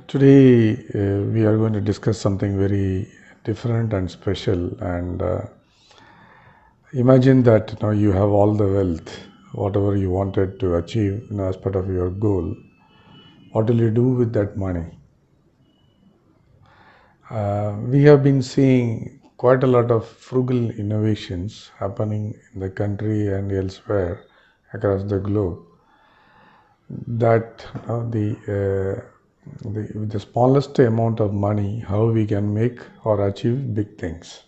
Today we are going to discuss something very different and special. And imagine that you have all the wealth, whatever you wanted to achieve as part of your goal. What will you do with that money? We have been seeing quite a lot of frugal innovations happening in the country and elsewhere across the globe. That with the smallest amount of money, how we can make or achieve big things.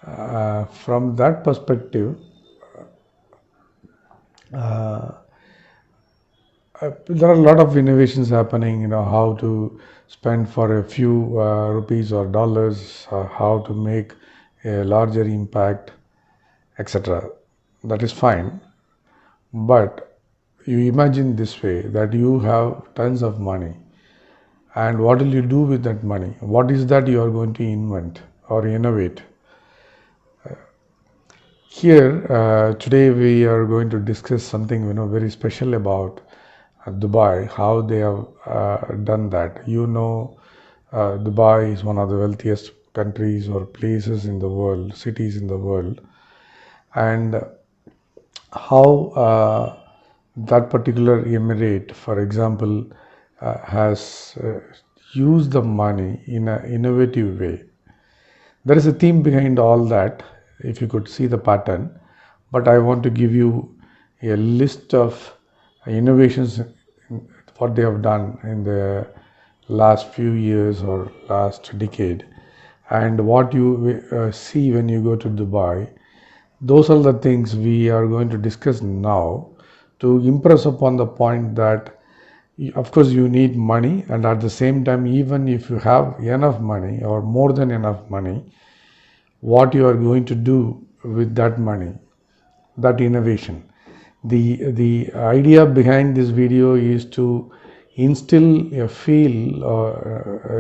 From that perspective, there are a lot of innovations happening. How to spend for a few rupees or dollars, how to make a larger impact, etc. That is fine. But you imagine this way that you have tons of money, and what will you do with that money? What is that you are going to invent or innovate? Here, today we are going to discuss something very special about Dubai, how they have done that. Dubai is one of the wealthiest countries or places in the world, cities in the world, and how that particular emirate, for example, has used the money in an innovative way. There is a theme behind all that, if you could see the pattern, but I want to give you a list of innovations, what they have done in the last few years or last decade, and what you see when you go to Dubai. Those are the things we are going to discuss now to impress upon the point that of course you need money, and at the same time, even if you have enough money or more than enough money, what you are going to do with that money, that innovation. The idea behind this video is to instill a feel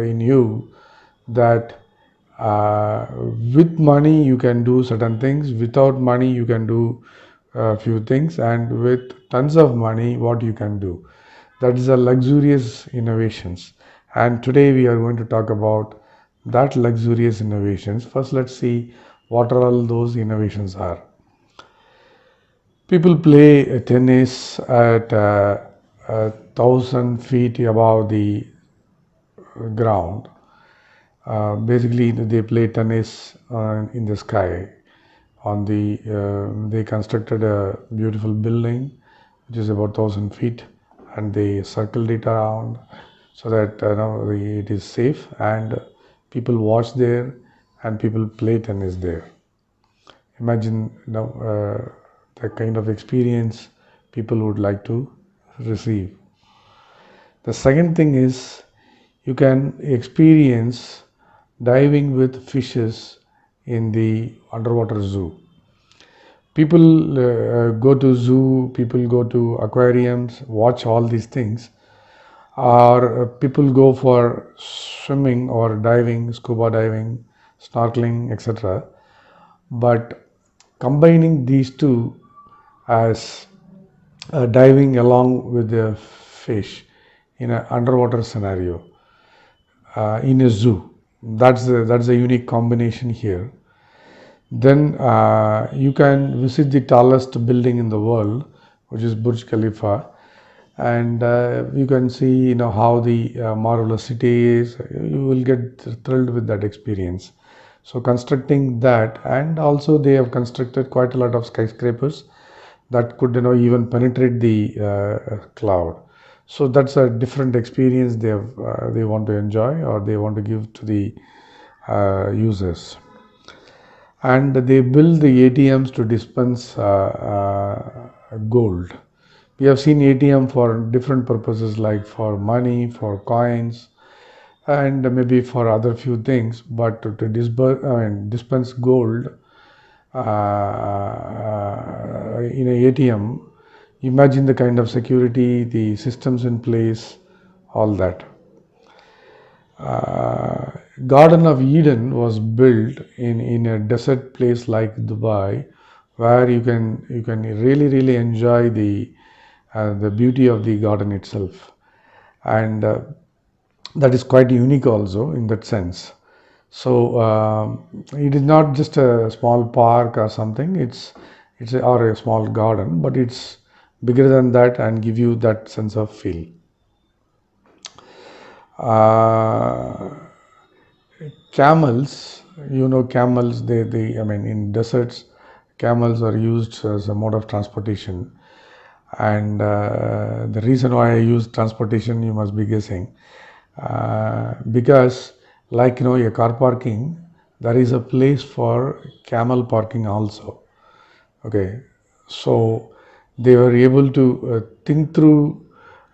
in you that with money you can do certain things, without money you can do a few things, and with tons of money what you can do. That is a luxurious innovations. And today we are going to talk about that luxurious innovations. First, let's see what are all those innovations are. People play tennis at 1,000 feet above the ground. Basically, they play tennis in the sky. They constructed a beautiful building, which is about 1,000 feet, and they circled it around so that it is safe, and people watch there and people play tennis there. Imagine the kind of experience people would like to receive. The second thing is you can experience diving with fishes in the underwater zoo. People go to zoo, people go to aquariums, watch all these things, or people go for swimming or diving, scuba diving, snorkeling, etc. But combining these two as diving along with the fish in an underwater scenario in a zoo, that's a unique combination here. Then you can visit the tallest building in the world, which is Burj Khalifa, and you can see how the marvelous city is. You will get thrilled with that experience. So constructing that, and also they have constructed quite a lot of skyscrapers that could even penetrate the cloud. So that's a different experience they want to enjoy, or they want to give to the users. And they build the ATMs to dispense gold. We have seen ATM for different purposes, like for money, for coins, and maybe for other few things. But to dispense gold in a ATM, imagine the kind of security, the systems in place, all that. Garden of Eden was built in a desert place like Dubai, where you can really enjoy the beauty of the garden itself. And that is quite unique also in that sense. So it is not just a small park or something. Or a small garden, but it's bigger than that and give you that sense of feel. Uh, Camels, camels. I mean, in deserts, camels are used as a mode of transportation. And the reason why I use transportation, you must be guessing, because like a car parking, there is a place for camel parking also. Okay, so they were able to think through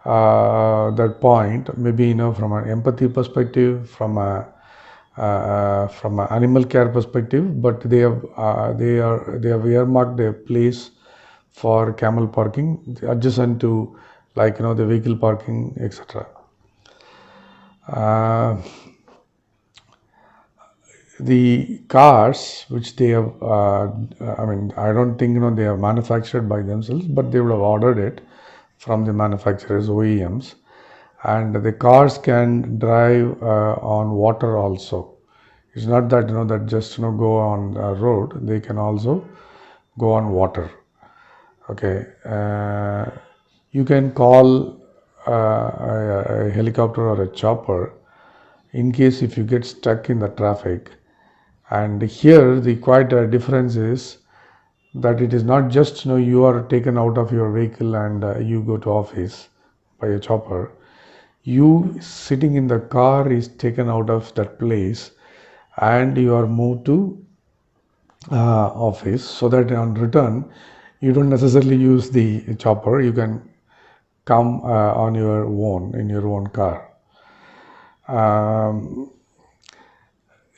that point, maybe from an empathy perspective, from an animal care perspective, but they have earmarked a place for camel parking adjacent to, like the vehicle parking, etc. Uh, the cars which they have, I mean, I don't think they are manufactured by themselves, but they would have ordered it from the manufacturers, OEMs, and the cars can drive on water also. It's not that that just go on a road. They can also go on water. Okay, you can call a helicopter or a chopper in case if you get stuck in the traffic. And here the quite difference is that it is not just you are taken out of your vehicle and you go to office by a chopper. You sitting in the car is taken out of that place and you are moved to office, so that on return you don't necessarily use the chopper. You can come on your own in your own car. um,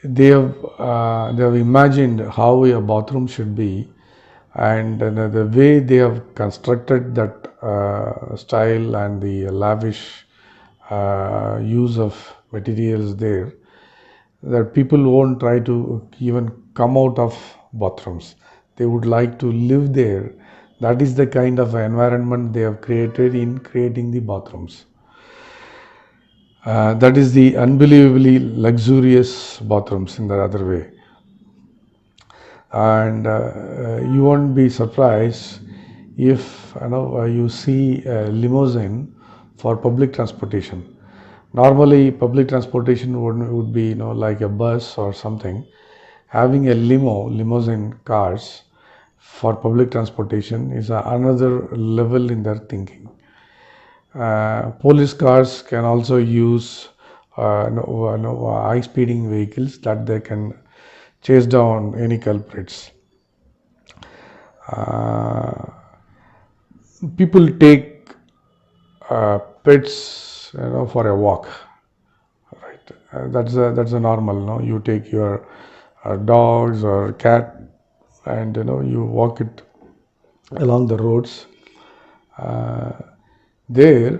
they have imagined how a bathroom should be, and the way they have constructed that style and the lavish use of materials there, that people won't try to even come out of bathrooms. They would like to live there. That is the kind of environment they have created in creating the bathrooms. That is the unbelievably luxurious bathrooms in the other way. And you won't be surprised if you see a limousine for public transportation. Normally public transportation would be like a bus or something. Having a limousine cars for public transportation is another level in their thinking. Police cars can also use high speeding vehicles that they can chase down any culprits. Uh, People take pets for a walk, right? That's a normal. You take your dogs or cat, and you walk it along the roads. Uh, there,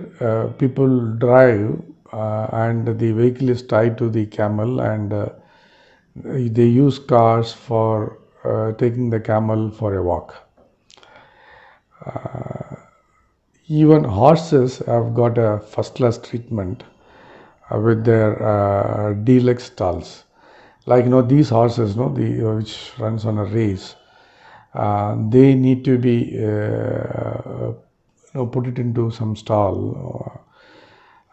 people drive, and the vehicle is tied to the camel, and they use cars for taking the camel for a walk. Even horses have got a first class treatment with their deluxe stalls. Like these horses, which runs on a race, they need to be put it into some stall,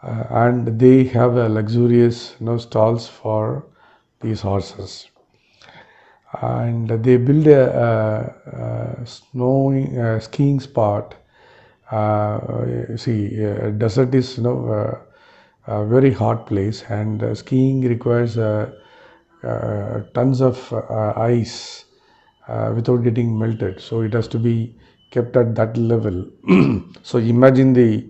and they have a luxurious stalls for these horses. And they build a snowing skiing spot. Desert is a very hot place, and skiing requires tons of ice without getting melted. So it has to be kept at that level. So imagine the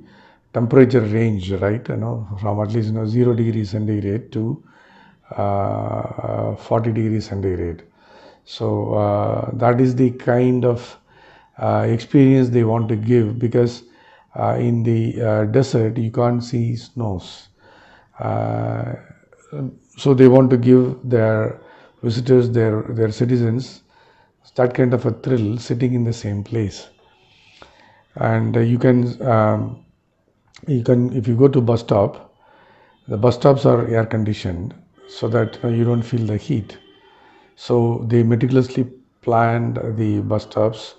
temperature range, right? From at least 0 degrees centigrade to 40 degrees centigrade. So that is the kind of experience they want to give, because in the desert you can't see snows. Uh, so they want to give their visitors, their citizens, that kind of a thrill sitting in the same place. And you can if you go to bus stop, The bus stops are air conditioned so that you don't feel the heat. So they meticulously planned the bus stops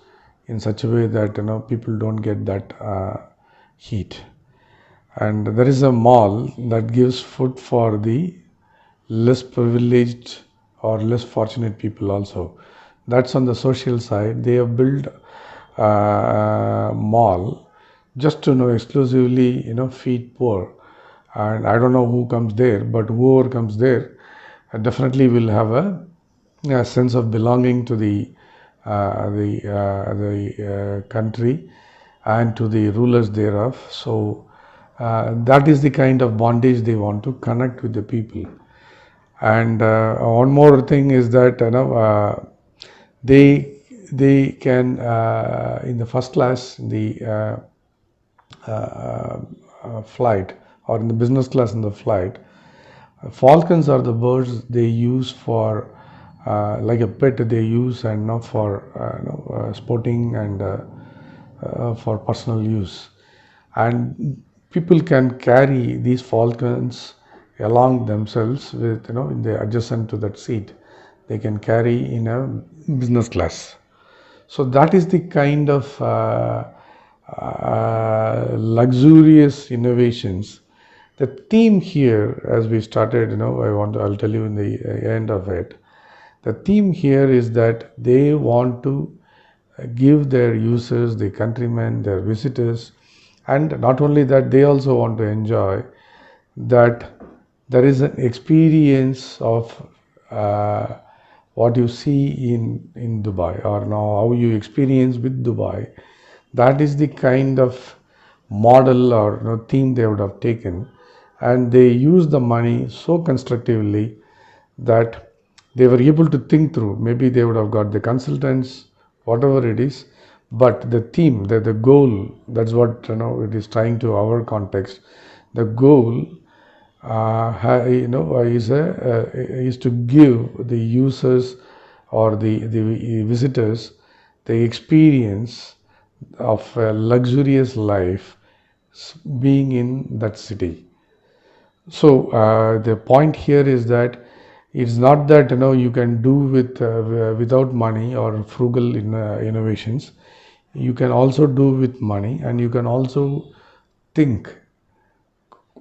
in such a way that people don't get that heat. And there is a mall that gives food for the less privileged or less fortunate people also. That's on the social side. They have built a mall just to exclusively feed poor. And I don't know who comes there, but whoever comes there definitely will have a sense of belonging to the country and to the rulers thereof. So that is the kind of bondage they want to connect with the people. And one more thing is that they can in the first class, the flight, or in the business class in the flight, falcons are the birds they use for like a pet they use, and not for sporting and for personal use. And people can carry these falcons along themselves with in the adjacent to that seat. They can carry in a business class. So that is the kind of luxurious innovations. The theme here, as we started, I'll tell you in the end of it. The theme here is that they want to give their users, the countrymen, their visitors, and not only that, they also want to enjoy that there is an experience of what you see in Dubai, or now how you experience with Dubai. That is the kind of model or theme they would have taken, and they use the money so constructively that they were able to think through. Maybe they would have got the consultants, whatever it is, but the theme, the goal, that's what it is trying to our context. The goal is to give the users or the visitors the experience of a luxurious life being in that city. So the point here is that it's not that you can do without money or frugal innovations. You can also do with money, and you can also think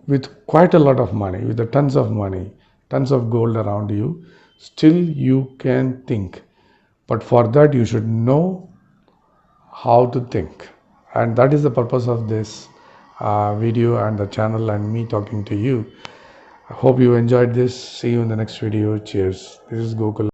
with quite a lot of money, with the tons of money, tons of gold around you. Still you can think, but for that you should know how to think. And that is the purpose of this video and the channel and me talking to you. I hope you enjoyed this. See you in the next video. Cheers. This is Gokul.